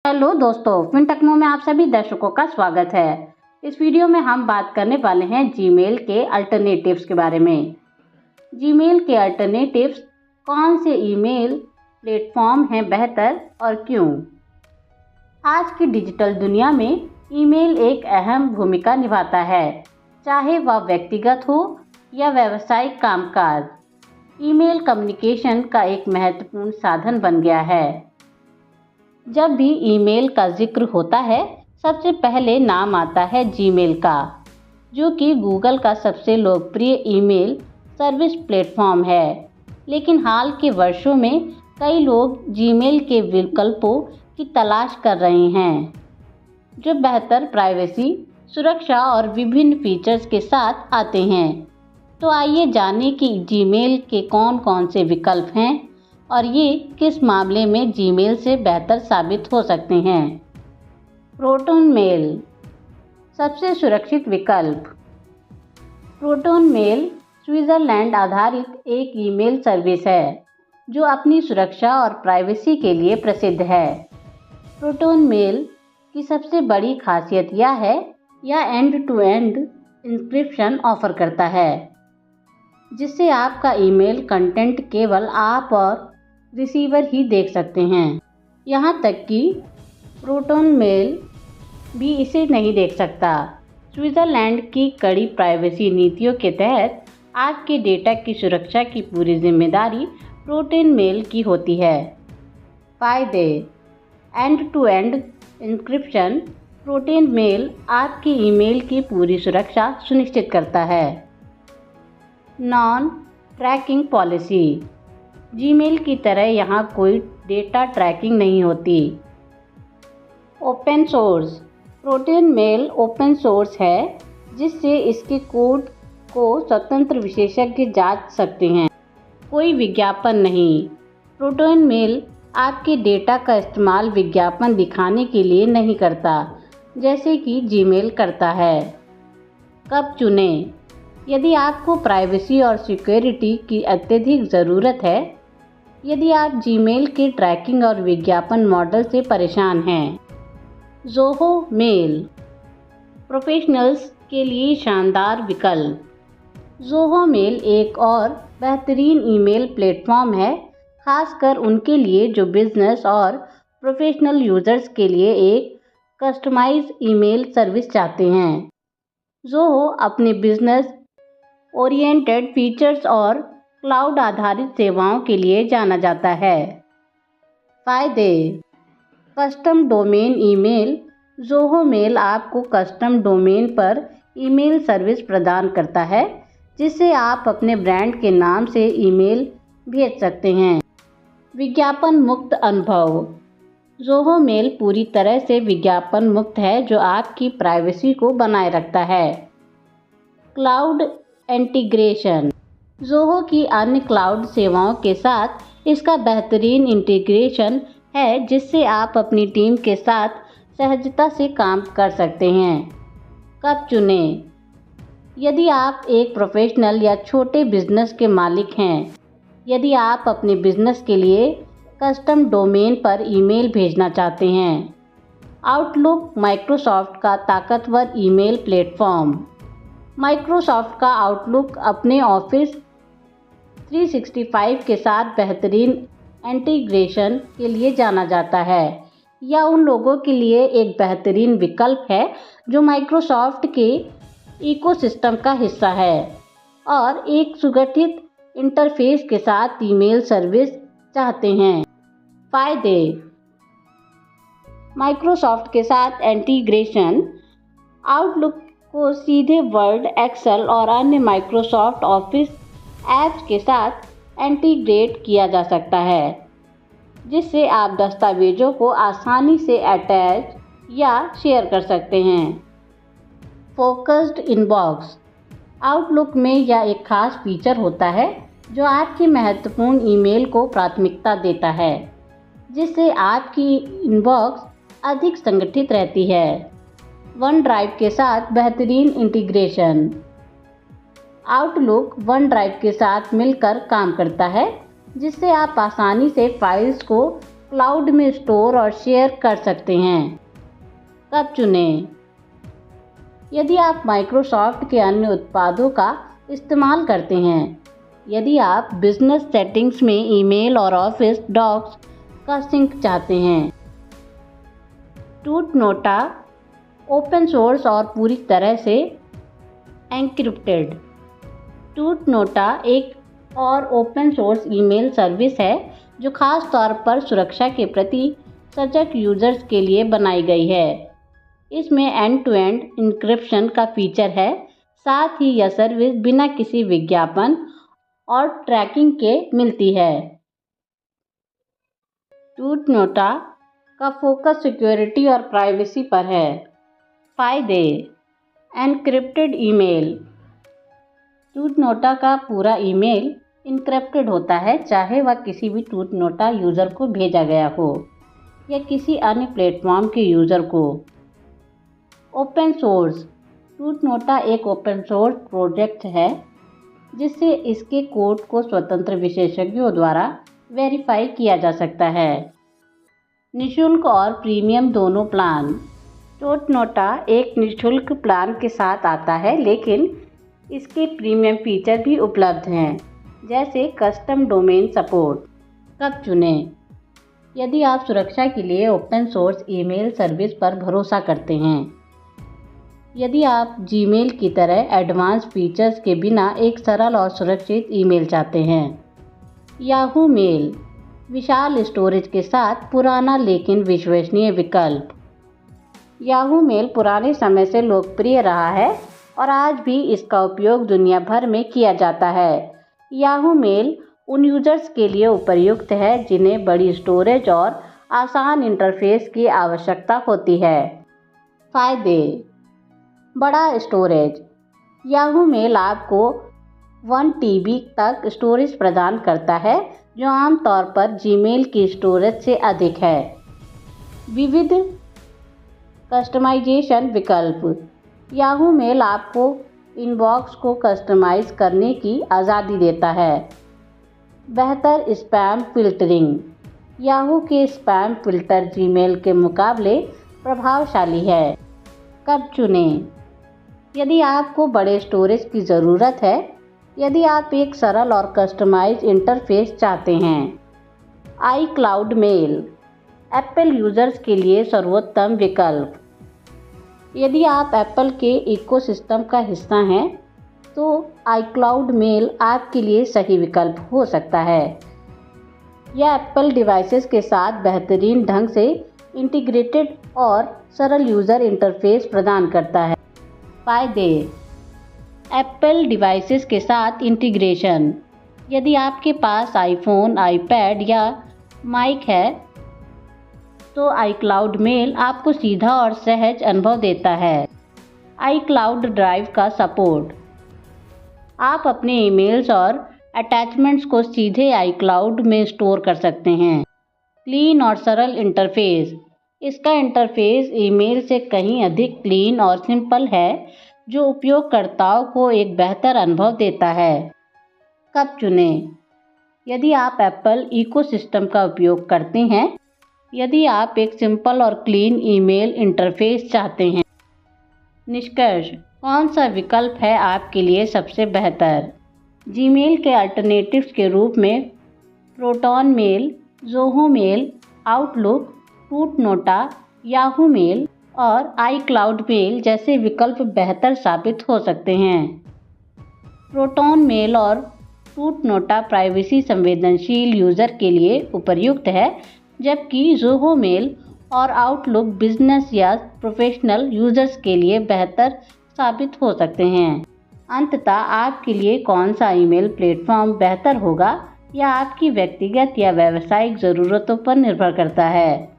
Hello दोस्तों, फिनटेक्नो में आप सभी दर्शकों का स्वागत है। इस वीडियो में हम बात करने वाले हैं जीमेल के अल्टरनेटिव्स के बारे में। जीमेल के अल्टरनेटिव्स, कौन से ईमेल प्लेटफॉर्म हैं बेहतर और क्यों। आज की डिजिटल दुनिया में ईमेल एक अहम भूमिका निभाता है, चाहे वह व्यक्तिगत हो या व्यावसायिक कामकाज। ईमेल कम्युनिकेशन का एक महत्वपूर्ण साधन बन गया है। जब भी ईमेल का जिक्र होता है, सबसे पहले नाम आता है जीमेल का, जो कि गूगल का सबसे लोकप्रिय ईमेल सर्विस प्लेटफॉर्म है। लेकिन हाल के वर्षों में कई लोग जीमेल के विकल्पों की तलाश कर रहे हैं, जो बेहतर प्राइवेसी, सुरक्षा और विभिन्न फीचर्स के साथ आते हैं। तो आइए जानें कि जीमेल के कौन कौन से विकल्प हैं और ये किस मामले में जीमेल से बेहतर साबित हो सकते हैं। प्रोटॉन मेल, सबसे सुरक्षित विकल्प। प्रोटॉन मेल स्विट्जरलैंड आधारित एक ईमेल सर्विस है, जो अपनी सुरक्षा और प्राइवेसी के लिए प्रसिद्ध है। प्रोटॉन मेल की सबसे बड़ी खासियत यह है, यह end to end encryption offer करता है, जिससे आपका ईमेल कंटेंट केवल आप और रिसीवर ही देख सकते हैं। यहाँ तक कि प्रोटॉन मेल भी इसे नहीं देख सकता। स्विट्जरलैंड की कड़ी प्राइवेसी नीतियों के तहत आपके डेटा की सुरक्षा की पूरी जिम्मेदारी प्रोटॉन मेल की होती है। फायदे: end to end encryption. Proton Mail आपकी ईमेल की पूरी सुरक्षा सुनिश्चित करता है। Non trekking policy. जीमेल की तरह यहाँ कोई डेटा ट्रैकिंग नहीं होती। Open source. Proton Mail open source है, जिससे इसके कोड को स्वतंत्र विशेषज्ञ जांच सकते हैं। कोई विज्ञापन नहीं। प्रोटॉन मेल आपके डेटा का इस्तेमाल विज्ञापन दिखाने के लिए नहीं करता, जैसे कि जीमेल करता है। कब चुनें? यदि आपको प्राइवेसी और सिक्योरिटी की अत्यधिक ज़रूरत है, यदि आप जीमेल के ट्रैकिंग और विज्ञापन मॉडल से परेशान हैं। ज़ोहो मेल, प्रोफेशनल्स के लिए शानदार विकल्प। ज़ोहो मेल एक और बेहतरीन ईमेल प्लेटफॉर्म है, खासकर उनके लिए जो बिजनेस और प्रोफेशनल यूजर्स के लिए एक कस्टमाइज ईमेल सर्विस चाहते हैं। ज़ोहो अपने बिजनेस ओरिएंटेड फीचर्स और क्लाउड आधारित सेवाओं के लिए जाना जाता है। फायदे: custom domain email. Zoho mail आपको कस्टम डोमेन पर ईमेल सर्विस प्रदान करता है, जिससे आप अपने ब्रांड के नाम से ईमेल भेज सकते हैं। विज्ञापन मुक्त अनुभव। ज़ोहो मेल पूरी तरह से विज्ञापन मुक्त है, जो आपकी प्राइवेसी को बनाए रखता है। Cloud integration. ज़ोहो की अन्य क्लाउड सेवाओं के साथ इसका बेहतरीन इंटीग्रेशन है, जिससे आप अपनी टीम के साथ सहजता से काम कर सकते हैं। कब चुनें? यदि आप एक प्रोफेशनल या छोटे बिजनेस के मालिक हैं, यदि आप अपने बिजनेस के लिए कस्टम डोमेन पर ईमेल भेजना चाहते हैं। आउटलुक, माइक्रोसॉफ्ट का ताकतवर ईमेल प्लेटफॉर्म। माइक्रोसॉफ्ट का आउटलुक अपने ऑफिस 365 के साथ बेहतरीन इंटीग्रेशन के लिए जाना जाता है। यह उन लोगों के लिए एक बेहतरीन विकल्प है जो माइक्रोसॉफ्ट के इकोसिस्टम का हिस्सा है और एक सुगठित इंटरफेस के साथ ईमेल सर्विस चाहते हैं। फायदे: माइक्रोसॉफ्ट के साथ इंटीग्रेशन। आउटलुक को सीधे वर्ड, एक्सेल और अन्य माइक्रोसॉफ्ट ऑफिस ऐप्स के साथ इंटीग्रेट किया जा सकता है, जिससे आप दस्तावेज़ों को आसानी से अटैच या शेयर कर सकते हैं। Focused inbox. आउटलुक में यह एक खास फीचर होता है जो आपकी महत्वपूर्ण ईमेल को प्राथमिकता देता है, जिससे आपकी इनबॉक्स अधिक संगठित रहती है। वन ड्राइव के साथ बेहतरीन इंटीग्रेशन। आउटलुक वन ड्राइव के साथ मिलकर काम करता है, जिससे आप आसानी से फाइल्स को क्लाउड में स्टोर और शेयर कर सकते हैं। कब चुनें? यदि आप माइक्रोसॉफ्ट के अन्य उत्पादों का इस्तेमाल करते हैं, यदि आप बिजनेस सेटिंग्स में ईमेल और ऑफिस डॉक्स का सिंक चाहते हैं। टूटनोटा ओपन सोर्स और पूरी तरह से एन्क्रिप्टेड। टूटनोटा एक और ओपन सोर्स ईमेल सर्विस है जो खास तौर पर सुरक्षा के प्रति सजग यूजर्स के लिए बनाई गई है। इसमें एंड टू एंड एन्क्रिप्शन का फीचर है। साथ ही यह सर्विस बिना किसी विज्ञापन और ट्रैकिंग के मिलती है। टूटनोटा का फोकस सिक्योरिटी और प्राइवेसी पर है। फायदे: एन्क्रिप्टेड ईमेल। टूटनोटा का पूरा ईमेल एन्क्रिप्टेड होता है, चाहे वह किसी भी टूटनोटा यूज़र को भेजा गया हो या किसी अन्य प्लेटफॉर्म के यूज़र को। Open source. टूटनोटा एक ओपन सोर्स प्रोजेक्ट है जिससे इसके कोड को स्वतंत्र विशेषज्ञों द्वारा वेरीफाई किया जा सकता है। निःशुल्क और प्रीमियम दोनों प्लान। टूटनोटा एक निःशुल्क प्लान के साथ आता है, लेकिन इसके प्रीमियम फीचर भी उपलब्ध हैं, जैसे कस्टम डोमेन सपोर्ट। कब चुनें? यदि आप सुरक्षा के लिए ओपन सोर्स ईमेल सर्विस पर भरोसा करते हैं, यदि आप जीमेल की तरह एडवांस फीचर्स के बिना एक सरल और सुरक्षित ईमेल चाहते हैं। याहू मेल विशाल स्टोरेज के साथ पुराना लेकिन विश्वसनीय विकल्प। याहू मेल पुराने समय से लोकप्रिय रहा है और आज भी इसका उपयोग दुनिया भर में किया जाता है। याहू मेल उन यूजर्स के लिए उपयुक्त है जिन्हें बड़ी स्टोरेज और आसान इंटरफेस की आवश्यकता होती है। फायदे: बड़ा स्टोरेज। याहू मेल आपको 1 TB तक स्टोरेज प्रदान करता है, जो आमतौर पर जीमेल की स्टोरेज से अधिक है। विविध कस्टमाइजेशन विकल्प। याहू मेल आपको इनबॉक्स को कस्टमाइज करने की आज़ादी देता है। बेहतर स्पैम फिल्टरिंग। याहू के स्पैम फिल्टर जीमेल के मुकाबले प्रभावशाली है। कब चुनें? यदि आपको बड़े स्टोरेज की ज़रूरत है, यदि आप एक सरल और कस्टमाइज इंटरफेस चाहते हैं। iCloud मेल एप्पल यूज़र्स के लिए सर्वोत्तम विकल्प। यदि आप एप्पल के इकोसिस्टम का हिस्सा हैं, तो iCloud मेल आपके लिए सही विकल्प हो सकता है। यह एप्पल डिवाइसेस के साथ बेहतरीन ढंग से इंटीग्रेटेड और सरल यूज़र इंटरफेस प्रदान करता है। फायदे: एप्पल डिवाइसेस के साथ इंटीग्रेशन। यदि आपके पास आईफोन, आईपैड या मैक है, तो iCloud मेल आपको सीधा और सहज अनुभव देता है। iCloud ड्राइव का सपोर्ट। आप अपने ईमेल्स और अटैचमेंट्स को सीधे iCloud में स्टोर कर सकते हैं। क्लीन और सरल इंटरफेस। इसका इंटरफेस ईमेल से कहीं अधिक क्लीन और सिंपल है, जो उपयोगकर्ताओं को एक बेहतर अनुभव देता है। कब चुनें? यदि आप एप्पल इकोसिस्टम का उपयोग करते हैं, यदि आप एक सिंपल और क्लीन ईमेल इंटरफेस चाहते हैं। निष्कर्ष: कौन सा विकल्प है आपके लिए सबसे बेहतर? जीमेल के अल्टरनेटिव्स के रूप में Proton mail, Zoho mail, Outlook, Tutanota, Yahoo mail और iCloud मेल जैसे विकल्प बेहतर साबित हो सकते हैं। प्रोटॉन मेल और टूटनोटा प्राइवेसी संवेदनशील यूज़र के लिए उपयुक्त है, जबकि ज़ोहो मेल और आउटलुक बिजनेस या प्रोफेशनल यूज़र्स के लिए बेहतर साबित हो सकते हैं। अंततः आपके लिए कौन सा ईमेल प्लेटफॉर्म बेहतर होगा, यह आपकी व्यक्तिगत या व्यावसायिक ज़रूरतों पर निर्भर करता है।